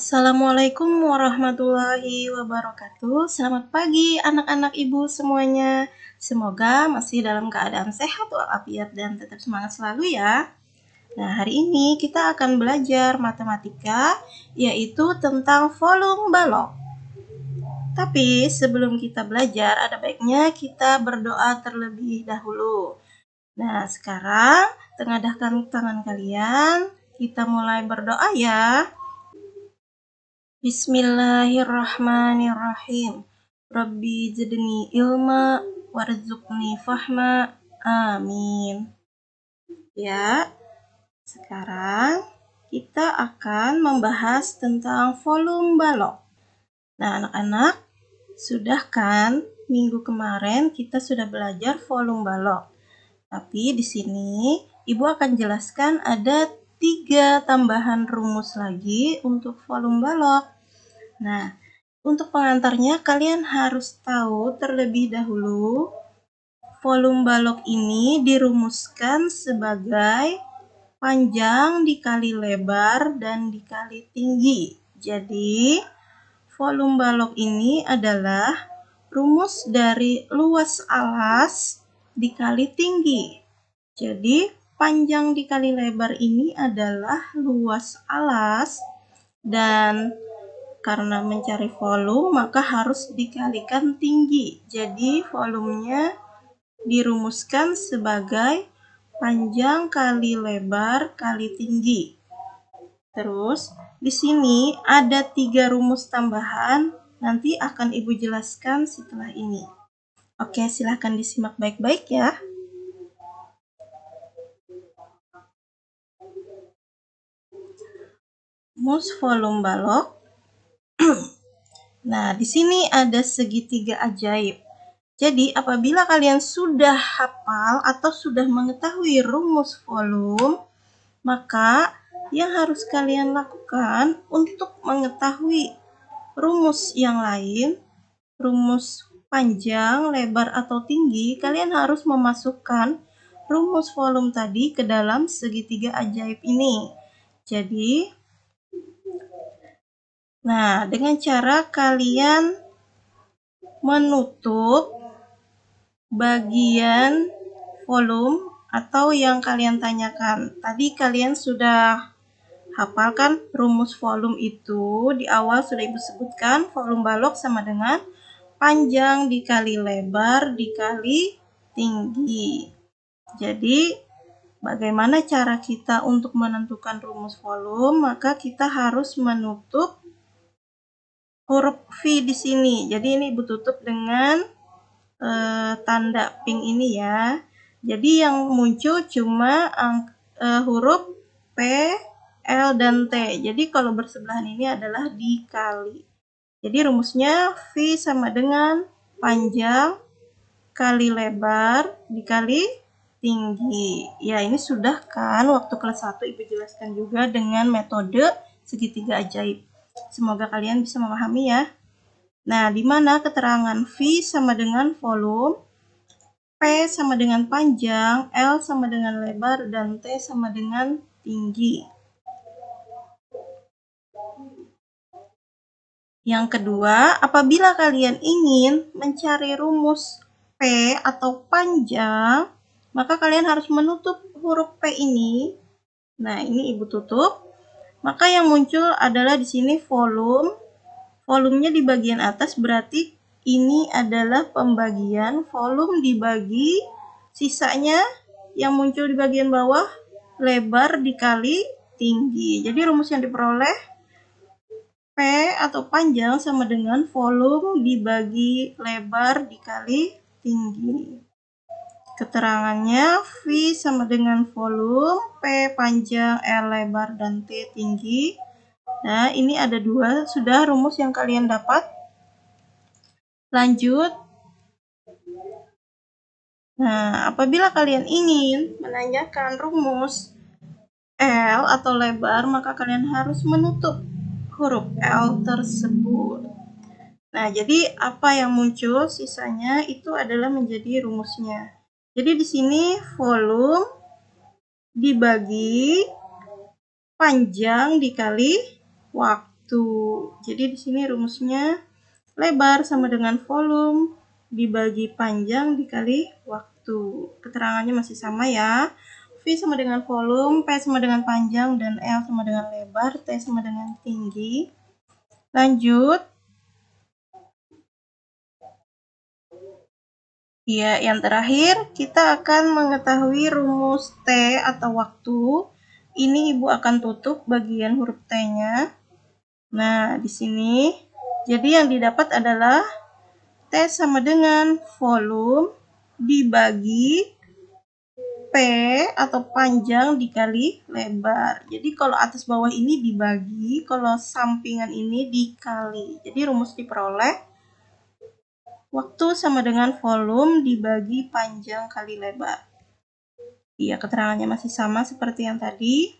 Assalamualaikum warahmatullahi wabarakatuh. Selamat pagi anak-anak ibu semuanya. Semoga masih dalam keadaan sehat walafiat dan tetap semangat selalu ya. Nah, hari ini kita akan belajar matematika, yaitu tentang volume balok. Tapi sebelum kita belajar, ada baiknya kita berdoa terlebih dahulu. Nah, sekarang tengadahkan tangan kalian. Kita mulai berdoa ya. Bismillahirrahmanirrahim. Rabbi zidni ilma warzuqni fahma. Amin. Ya, sekarang kita akan membahas tentang volume balok. Nah, anak-anak, sudah kan minggu kemarin kita sudah belajar volume balok. Tapi di sini Ibu akan jelaskan ada 3 tambahan rumus lagi untuk volume balok. Nah, untuk pengantarnya kalian harus tahu terlebih dahulu volume balok ini dirumuskan sebagai panjang dikali lebar dan dikali tinggi. Jadi, volume balok ini adalah rumus dari luas alas dikali tinggi. Jadi, panjang dikali lebar ini adalah luas alas, dan karena mencari volume maka harus dikalikan tinggi. Jadi, volumenya dirumuskan sebagai panjang kali lebar kali tinggi. Terus, di sini ada 3 rumus tambahan, nanti akan Ibu jelaskan setelah ini. Oke, silahkan disimak baik-baik ya. Rumus volume balok. Nah, di sini ada segitiga ajaib. Jadi, apabila kalian sudah hafal atau sudah mengetahui rumus volume, maka yang harus kalian lakukan untuk mengetahui rumus yang lain, rumus panjang, lebar, atau tinggi, kalian harus memasukkan rumus volume tadi ke dalam segitiga ajaib ini. Jadi, nah, dengan cara kalian menutup bagian volume atau yang kalian tanyakan. Tadi kalian sudah hafal kan rumus volume itu? Di awal sudah Ibu sebutkan volume balok sama dengan panjang dikali lebar dikali tinggi. Jadi, bagaimana cara kita untuk menentukan rumus volume? Maka kita harus menutup huruf V di sini. Jadi ini Ibu tutup dengan tanda pink ini ya. Jadi yang muncul cuma huruf P, L, dan T. Jadi kalau bersebelahan ini adalah dikali. Jadi rumusnya V sama dengan panjang kali lebar dikali tinggi. Ya, ini sudah kan waktu kelas 1 Ibu jelaskan juga dengan metode segitiga ajaib. Semoga kalian bisa memahami ya. Nah, di mana keterangan V sama dengan volume, P sama dengan panjang, L sama dengan lebar, dan T sama dengan tinggi. Yang kedua, apabila kalian ingin mencari rumus P atau panjang, maka kalian harus menutup huruf P ini. Nah, ini Ibu tutup. Maka yang muncul adalah di sini volume. Volumenya di bagian atas, berarti ini adalah pembagian volume dibagi sisanya yang muncul di bagian bawah, lebar dikali tinggi. Jadi rumus yang diperoleh P atau panjang sama dengan volume dibagi lebar dikali tinggi. Keterangannya V sama dengan volume, P panjang, L lebar, dan T tinggi. Nah, ini ada 2 sudah rumus yang kalian dapat. Lanjut. Nah, apabila kalian ingin menanyakan rumus L atau lebar, maka kalian harus menutup huruf L tersebut. Nah, jadi apa yang muncul sisanya itu adalah menjadi rumusnya. Jadi di sini volume dibagi panjang dikali waktu. waktu. Jadi di sini rumusnya lebar sama dengan volume dibagi panjang dikali waktu. Keterangannya masih sama ya. V sama dengan volume, P sama dengan panjang, dan L sama dengan lebar, T sama dengan tinggi. Lanjut. Ya, yang terakhir kita akan mengetahui rumus T atau waktu. Ini Ibu akan tutup bagian huruf T-nya. Nah, di sini jadi yang didapat adalah T sama dengan volume dibagi P atau panjang dikali lebar. Jadi kalau atas bawah ini dibagi, kalau sampingan ini dikali. Jadi rumus diperoleh waktu sama dengan volume dibagi panjang kali lebar. Iya, keterangannya masih sama seperti yang tadi.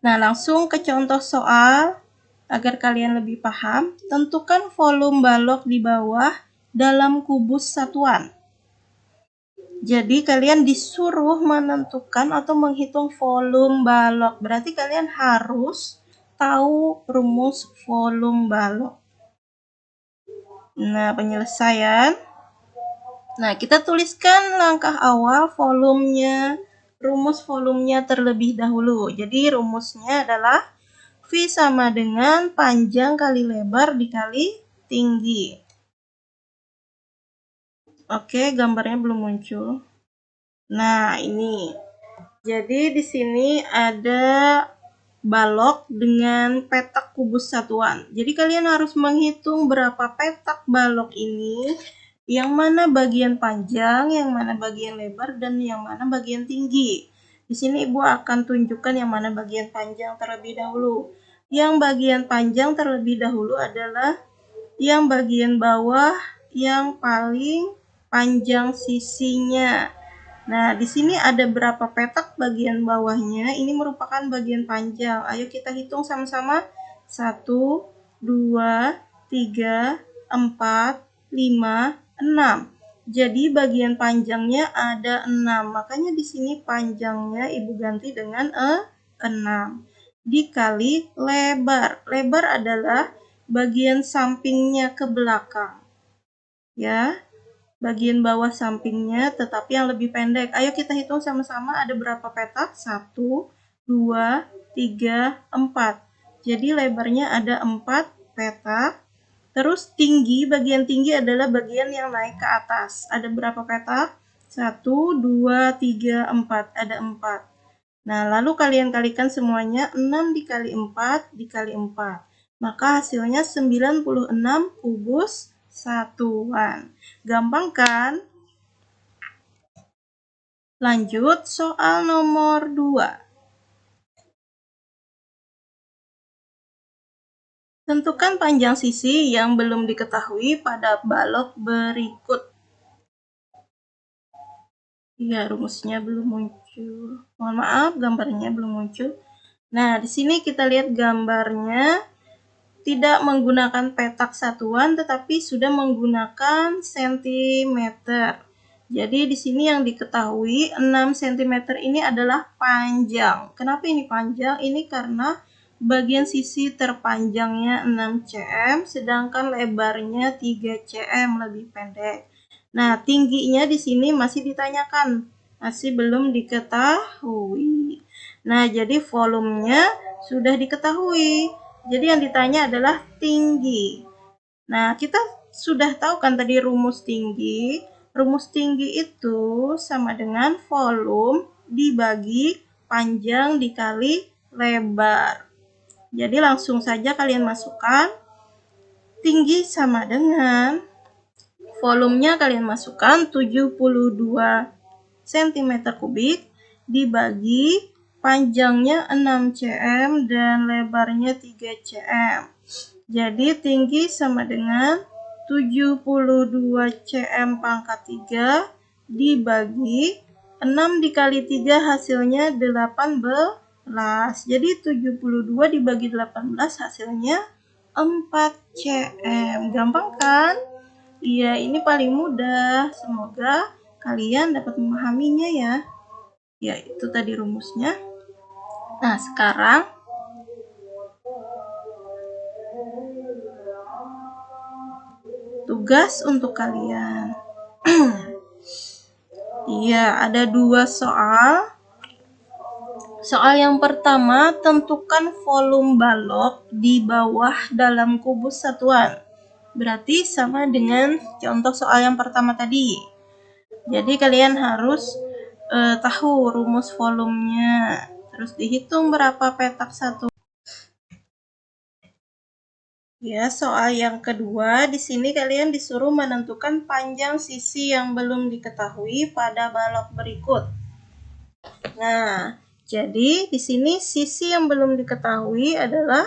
Nah, langsung ke contoh soal agar kalian lebih paham. Tentukan volume balok di bawah dalam kubus satuan. Jadi kalian disuruh menentukan atau menghitung volume balok. Berarti kalian harus tahu rumus volume balok. Nah, penyelesaian. Nah, kita tuliskan langkah awal volumenya, rumus volumenya terlebih dahulu. Jadi rumusnya adalah V sama dengan panjang kali lebar dikali tinggi. Oke, gambarnya belum muncul. Nah, ini. Jadi di sini ada balok dengan petak kubus satuan. Jadi kalian harus menghitung berapa petak balok ini, yang mana bagian panjang, yang mana bagian lebar, dan yang mana bagian tinggi. Di sini Ibu akan tunjukkan yang mana bagian panjang terlebih dahulu. Yang bagian panjang terlebih dahulu adalah yang bagian bawah yang paling panjang sisinya. Nah, di sini ada berapa petak bagian bawahnya? Ini merupakan bagian panjang. Ayo kita hitung sama-sama. 1, 2, 3, 4, 5, 6. Jadi bagian panjangnya ada 6. Makanya di sini panjangnya Ibu ganti dengan 6. Dikali lebar. Lebar adalah bagian sampingnya ke belakang. Ya. Bagian bawah sampingnya tetapi yang lebih pendek. Ayo kita hitung sama-sama ada berapa petak? 1, 2, 3, 4. Jadi lebarnya ada 4 petak. Terus tinggi, bagian tinggi adalah bagian yang naik ke atas. Ada berapa petak? 1, 2, 3, 4. Ada 4. Nah, lalu kalian kalikan semuanya. 6 dikali 4 dikali 4. Maka hasilnya 96 kubus satuan. Gampang kan? Lanjut soal nomor 2. Tentukan panjang sisi yang belum diketahui pada balok berikut. Ya, rumusnya belum muncul. Mohon maaf, gambarnya belum muncul. Nah, di sini kita lihat gambarnya tidak menggunakan petak satuan tetapi sudah menggunakan sentimeter. Jadi di sini yang diketahui 6 cm ini adalah panjang. Kenapa ini panjang? Ini karena bagian sisi terpanjangnya 6 cm sedangkan lebarnya 3 cm lebih pendek. Nah, tingginya di sini masih ditanyakan, masih belum diketahui. Nah, jadi volumenya sudah diketahui. Jadi yang ditanya adalah tinggi. Nah, kita sudah tahu kan tadi rumus tinggi. Rumus tinggi itu sama dengan volume dibagi panjang dikali lebar. Jadi langsung saja kalian masukkan. Tinggi sama dengan volumenya kalian masukkan 72 cm kubik dibagi panjangnya 6 cm dan lebarnya 3 cm. Jadi tinggi sama dengan 72 cm pangkat 3 dibagi 6 dikali 3 hasilnya 18. Jadi 72 dibagi 18 hasilnya 4 cm. Gampang kan? Iya, ini paling mudah. Semoga kalian dapat memahaminya ya. Ya, itu tadi rumusnya. Nah, sekarang tugas untuk kalian. Iya, ada 2 soal. Soal yang pertama, tentukan volume balok di bawah dalam kubus satuan. Berarti sama dengan contoh soal yang pertama tadi. Jadi kalian harus tahu rumus volumenya. Terus dihitung berapa petak satu. Ya, soal yang kedua, di sini kalian disuruh menentukan panjang sisi yang belum diketahui pada balok berikut. Nah, jadi di sini sisi yang belum diketahui adalah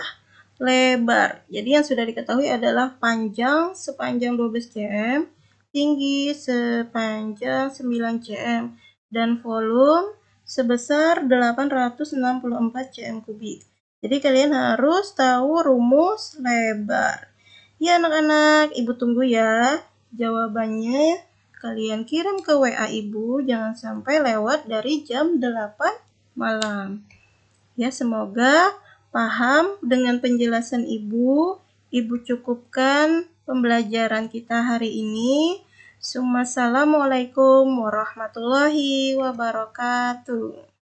lebar. Jadi yang sudah diketahui adalah panjang sepanjang 12 cm, tinggi sepanjang 9 cm, dan volume sebesar 864 cm kubik. Jadi kalian harus tahu rumus lebar. Ya anak-anak, Ibu tunggu ya. Jawabannya kalian kirim ke WA Ibu, jangan sampai lewat dari jam 8 malam. Ya, semoga paham dengan penjelasan Ibu. Ibu cukupkan pembelajaran kita hari ini. Assalamualaikum warahmatullahi wabarakatuh.